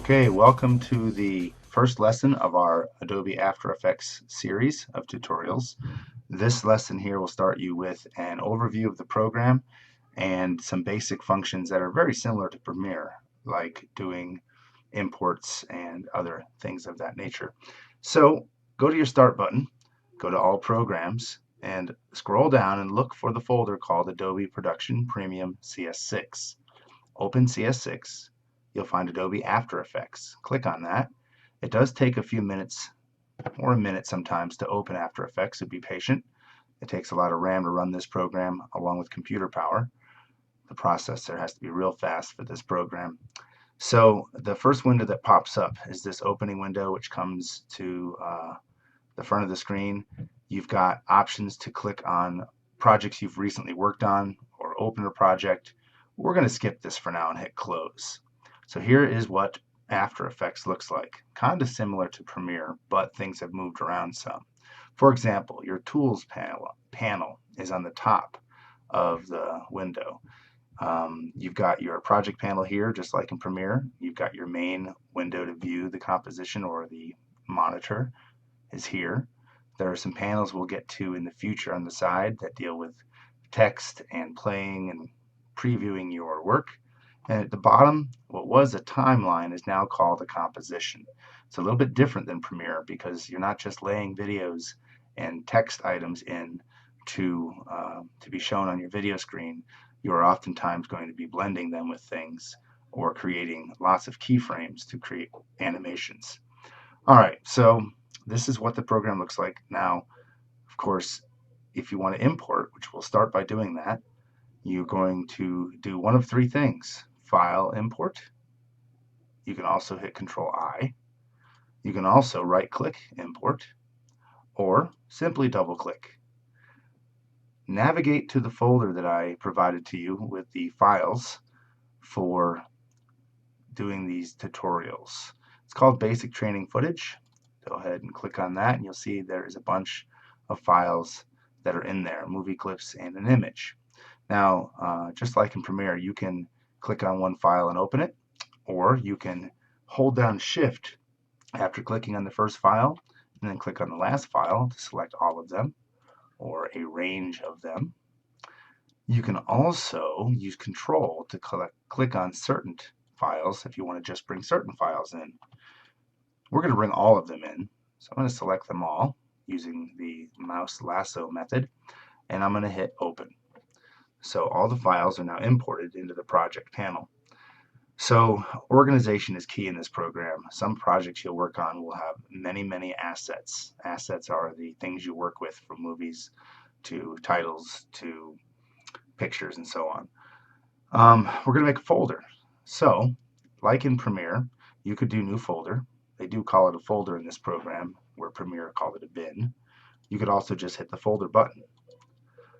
Okay, welcome to the first lesson of our Adobe After Effects series of tutorials. This lesson here will start you with an overview of the program and some basic functions that are very similar to Premiere, like doing imports and other things of that nature. So go to your Start button, go to All Programs, and scroll down and look for the folder called Adobe Production Premium CS6. Open CS6. You'll find Adobe After Effects. Click on that. It does take a few minutes or a minute sometimes to open After Effects, so be patient. It takes a lot of RAM to run this program along with computer power. The processor has to be real fast for this program. So the first window that pops up is this opening window, which comes to the front of the screen. You've got options to click on projects you've recently worked on or open a project. We're going to skip this for now and hit close. So here is what After Effects looks like. Kind of similar to Premiere, but things have moved around some. For example, your Tools panel is on the top of the window. You've got your project panel here, just like in Premiere. You've got your main window to view the composition, or the monitor is here. There are some panels we'll get to in the future on the side that deal with text and playing and previewing your work. And at the bottom, what was a timeline is now called a composition. It's a little bit different than Premiere because you're not just laying videos and text items in to be shown on your video screen. You are oftentimes going to be blending them with things or creating lots of keyframes to create animations. All right, so this is what the program looks like. Now, of course, if you want to import, which we'll start by doing that, you're going to do one of three things. File, import. You can also hit Control-I. You can also right-click, import, or simply double-click. Navigate to the folder that I provided to you with the files for doing these tutorials. It's called Basic Training Footage. Go ahead and click on that, and you'll see there is a bunch of files that are in there, movie clips and an image. Now, just like in Premiere, you can click on one file and open it, or you can hold down Shift after clicking on the first file, and then click on the last file to select all of them, or a range of them. You can also use Control to click on certain files if you want to just bring certain files in. We're going to bring all of them in, so I'm going to select them all using the mouse lasso method, and I'm going to hit Open. So all the files are now imported into the project panel. So organization is key in this program. Some projects you'll work on will have many assets. Assets are the things you work with, from movies to titles to pictures and so on. We're going to make a folder. So, like in Premiere, you could do new folder. They do call it a folder in this program, where Premiere called it a bin. You could also just hit the folder button.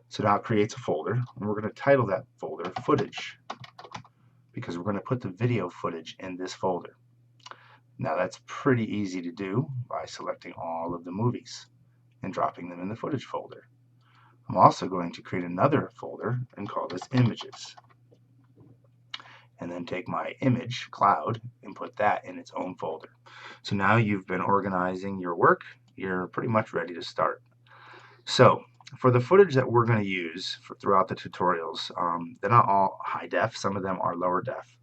So now it creates a folder, and we're going to title that folder Footage, because we're going to put the video footage in this folder. Now that's pretty easy to do by selecting all of the movies and dropping them in the footage folder. I'm also going to create another folder and call this Images, and then take my image, cloud, and put that in its own folder. So now you've been organizing your work. You're pretty much ready to start. So for the footage that we're going to use throughout the tutorials, they're not all high def. Some of them are lower def.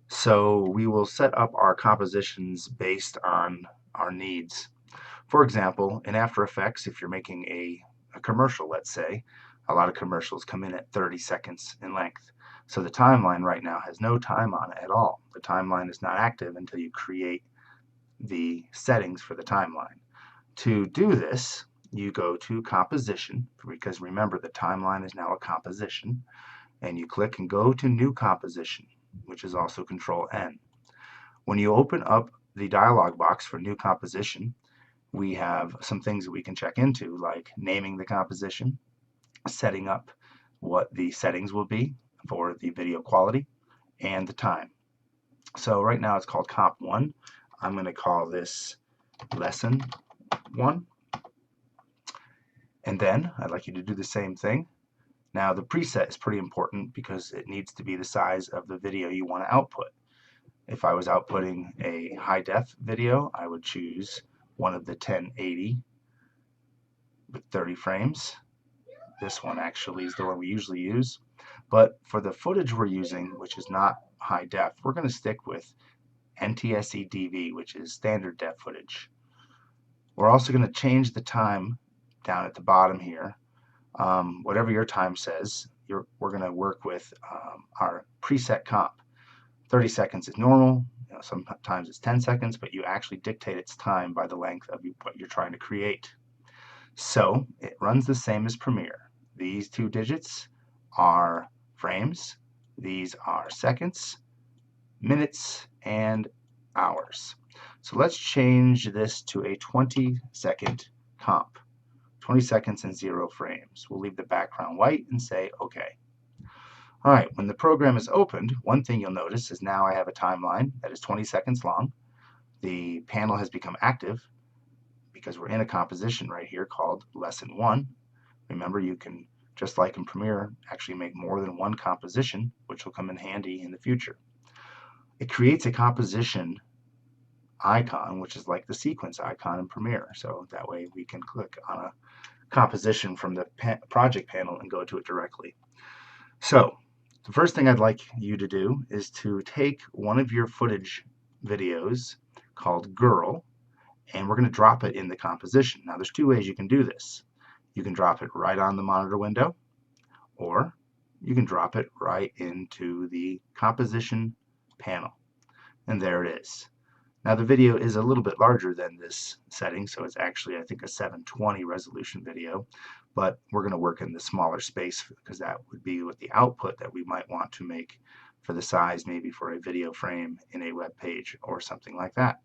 So we will set up our compositions based on our needs. For example, in After Effects, if you're making a commercial, let's say, a lot of commercials come in at 30 seconds in length. So the timeline right now has no time on it at all. The timeline is not active until you create the settings for the timeline. To do this, you go to Composition, because remember, the timeline is now a composition, and you click and go to New Composition, which is also Control-N. When you open up the dialog box for New Composition, we have some things that we can check into, like naming the composition, setting up what the settings will be for the video quality, and the time. So right now it's called Comp 1. I'm going to call this Lesson 1. And then I'd like you to do the same thing. Now the preset is pretty important because it needs to be the size of the video you want to output. If I was outputting a high def video, I would choose one of the 1080 with 30 frames. This one actually is the one we usually use. But for the footage we're using, which is not high def, we're going to stick with NTSC DV, which is standard def footage. We're also going to change the time down at the bottom here. Whatever your time says, we're going to work with our preset comp. 30 seconds is normal. Sometimes it's 10 seconds, but you actually dictate its time by the length of what you're trying to create. So it runs the same as Premiere. These two digits are frames. These are seconds, minutes, and hours. So let's change this to a 20-second comp. 20 seconds and 0 frames. We'll leave the background white and say OK. All right, when the program is opened, one thing you'll notice is now I have a timeline that is 20 seconds long. The panel has become active because we're in a composition right here called Lesson 1. Remember, you can, just like in Premiere, actually make more than one composition, which will come in handy in the future. It creates a composition icon, which is like the sequence icon in Premiere. So that way we can click on a composition from the project panel and go to it directly. So the first thing I'd like you to do is to take one of your footage videos called Girl, and we're going to drop it in the composition. Now there's two ways you can do this. You can drop it right on the monitor window, or you can drop it right into the composition panel. And there it is. Now the video is a little bit larger than this setting, so it's actually, I think, a 720 resolution video, but we're going to work in the smaller space because that would be with the output that we might want to make for the size, maybe for a video frame in a web page or something like that.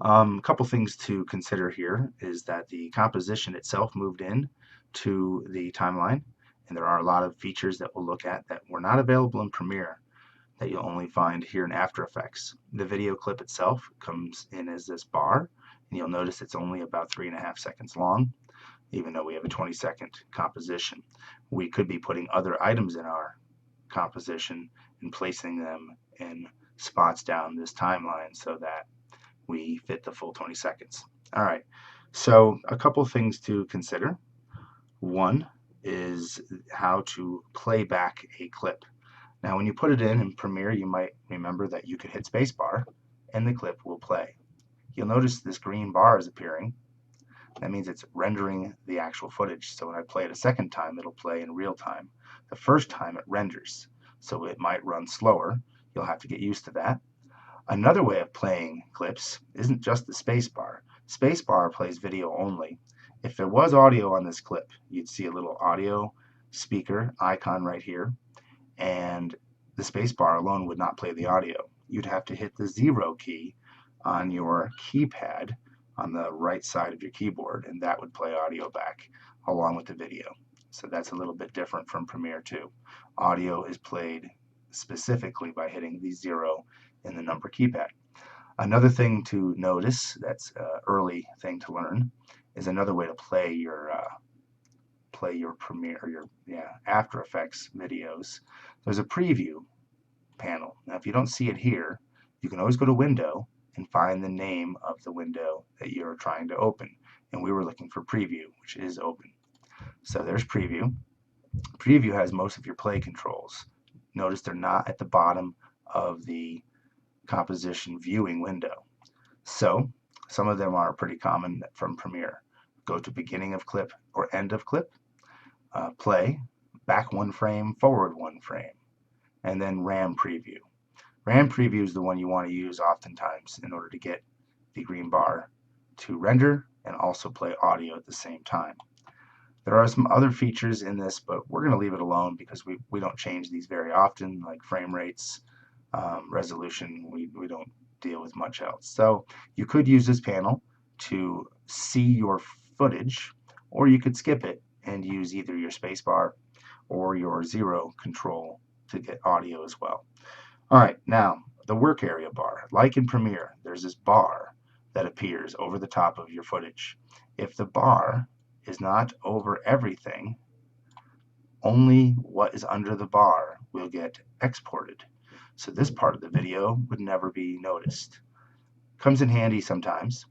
A couple things to consider here is that the composition itself moved in to the timeline, and there are a lot of features that we'll look at that were not available in Premiere that you'll only find here in After Effects. The video clip itself comes in as this bar, and you'll notice it's only about 3.5 seconds long, even though we have a 20-second composition. We could be putting other items in our composition and placing them in spots down this timeline so that we fit the full 20 seconds. All right, so a couple things to consider. One is how to play back a clip. Now when you put it in Premiere, you might remember that you could hit spacebar and the clip will play. You'll notice this green bar is appearing. That means it's rendering the actual footage. So when I play it a second time, it'll play in real time. The first time it renders, so it might run slower. You'll have to get used to that. Another way of playing clips isn't just the spacebar. Spacebar plays video only. If there was audio on this clip, you'd see a little audio speaker icon right here, and the spacebar alone would not play the audio. You'd have to hit the 0 key on your keypad on the right side of your keyboard, and that would play audio back along with the video. So that's a little bit different from Premiere 2. Audio is played specifically by hitting the 0 in the number keypad. Another thing to notice, that's an early thing to learn, is another way to play your Premiere, your After Effects videos. There's a preview panel. Now if you don't see it here, you can always go to Window and find the name of the window that you're trying to open. And we were looking for Preview, which is open. So there's Preview. Preview has most of your play controls. Notice they're not at the bottom of the composition viewing window. So some of them are pretty common from Premiere. Go to beginning of clip or end of clip, play, back 1 frame, forward 1 frame, and then RAM preview. RAM preview is the one you want to use oftentimes in order to get the green bar to render and also play audio at the same time. There are some other features in this, but we're going to leave it alone because we don't change these very often, like frame rates, resolution. We don't deal with much else. So you could use this panel to see your footage, or you could skip it and use either your spacebar or your 0 control to get audio as well. All right, now the work area bar. Like in Premiere, there's this bar that appears over the top of your footage. If the bar is not over everything, only what is under the bar will get exported. so this part of the video would never be noticed. Comes in handy sometimes.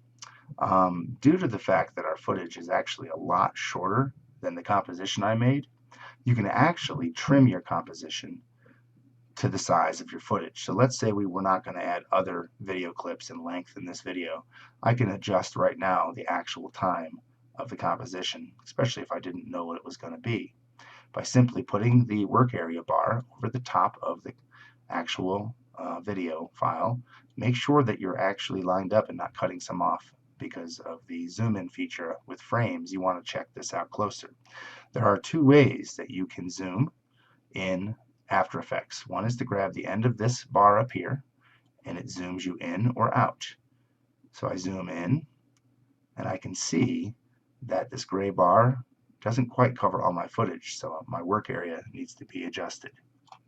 Due to the fact that our footage is actually a lot shorter than the composition I made, you can actually trim your composition to the size of your footage. So let's say we were not going to add other video clips in length in this video. I can adjust right now the actual time of the composition, especially if I didn't know what it was going to be, by simply putting the work area bar over the top of the actual video file. Make sure that you're actually lined up and not cutting some off. Because of the zoom in feature with frames, you want to check this out closer. There are two ways that you can zoom in After Effects. One is to grab the end of this bar up here and it zooms you in or out. So I zoom in and I can see that this gray bar doesn't quite cover all my footage, so my work area needs to be adjusted.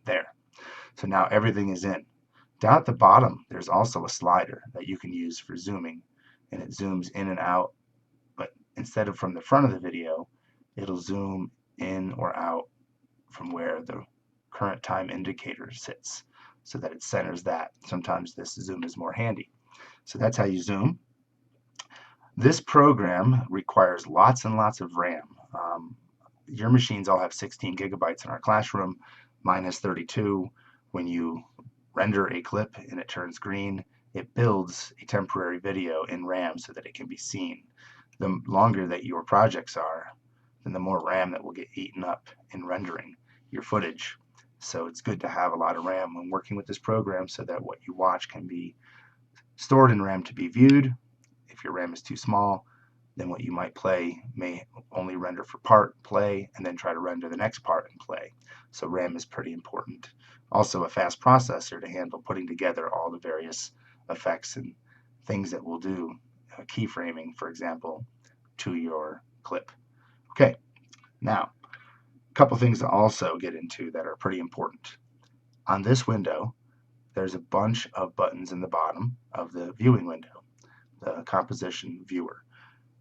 There. So now everything is in. Down at the bottom, there's also a slider that you can use for zooming, and it zooms in and out, but instead of from the front of the video, it'll zoom in or out from where the current time indicator sits, so that it centers that. Sometimes this zoom is more handy. So that's how you zoom. This program requires lots and lots of RAM. Your machines all have 16 gigabytes in our classroom. Mine has 32. When you render a clip and it turns green, it builds a temporary video in RAM so that it can be seen. The longer that your projects are, then the more RAM that will get eaten up in rendering your footage. So it's good to have a lot of RAM when working with this program so that what you watch can be stored in RAM to be viewed. If your RAM is too small, then what you might play may only render for part, play, and then try to render the next part and play. So RAM is pretty important. Also a fast processor to handle putting together all the various effects and things that will do keyframing, for example, to your clip. Okay, now a couple things to also get into that are pretty important. On this window, there's a bunch of buttons in the bottom of the viewing window, the composition viewer.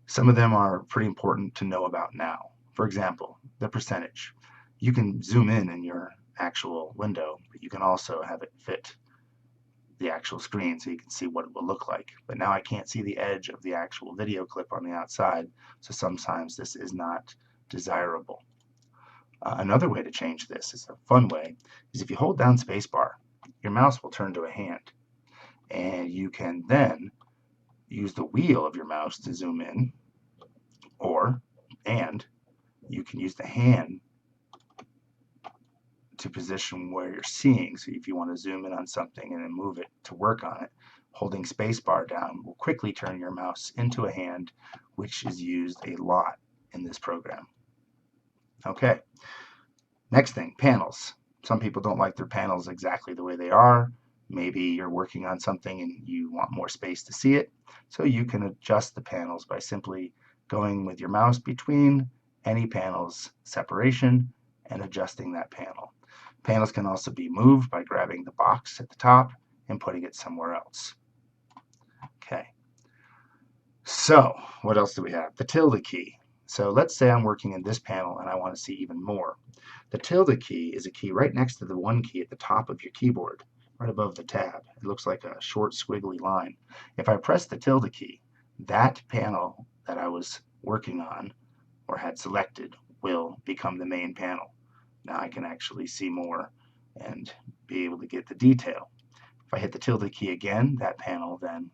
Some of them are pretty important to know about now. For example, the percentage. You can zoom in your actual window, but you can also have it fit the actual screen so you can see what it will look like. But now I can't see the edge of the actual video clip on the outside, so sometimes this is not desirable. Another way to change this, is a fun way, is if you hold down spacebar, your mouse will turn to a hand, and you can then use the wheel of your mouse to zoom in, and you can use the hand to position where you're seeing. So if you want to zoom in on something and then move it to work on it, holding spacebar down will quickly turn your mouse into a hand, which is used a lot in this program. Okay, next thing, panels. Some people don't like their panels exactly the way they are. Maybe you're working on something and you want more space to see it, so you can adjust the panels by simply going with your mouse between any panel's separation and adjusting that panel. Panels can also be moved by grabbing the box at the top and putting it somewhere else. Okay, so what else do we have? The tilde key. So let's say I'm working in this panel and I want to see even more. The tilde key is a key right next to the 1 key at the top of your keyboard, right above the tab. It looks like a short squiggly line. If I press the tilde key, that panel that I was working on or had selected will become the main panel. Now I can actually see more and be able to get the detail. If I hit the tilde key again, that panel then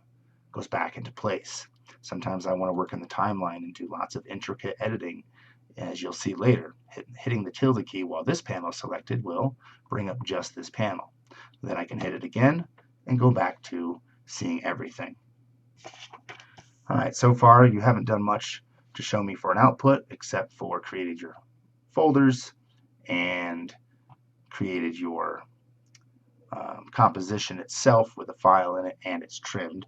goes back into place. Sometimes I want to work in the timeline and do lots of intricate editing, as you'll see later. Hitting the tilde key while this panel is selected will bring up just this panel. Then I can hit it again and go back to seeing everything. Alright, so far you haven't done much to show me for an output except for created your folders and created your composition itself with a file in it, and it's trimmed.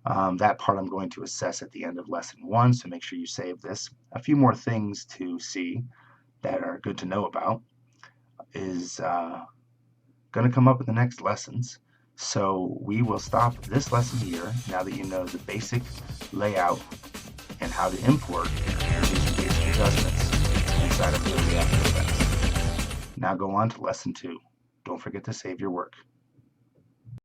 That part I'm going to assess at the end of lesson 1, so make sure you save this. A few more things to see that are good to know about is going to come up in the next lessons. So we will stop this lesson here now that you know the basic layout and how to import these basic adjustments inside of After Effects. Now go on to lesson 2. Don't forget to save your work.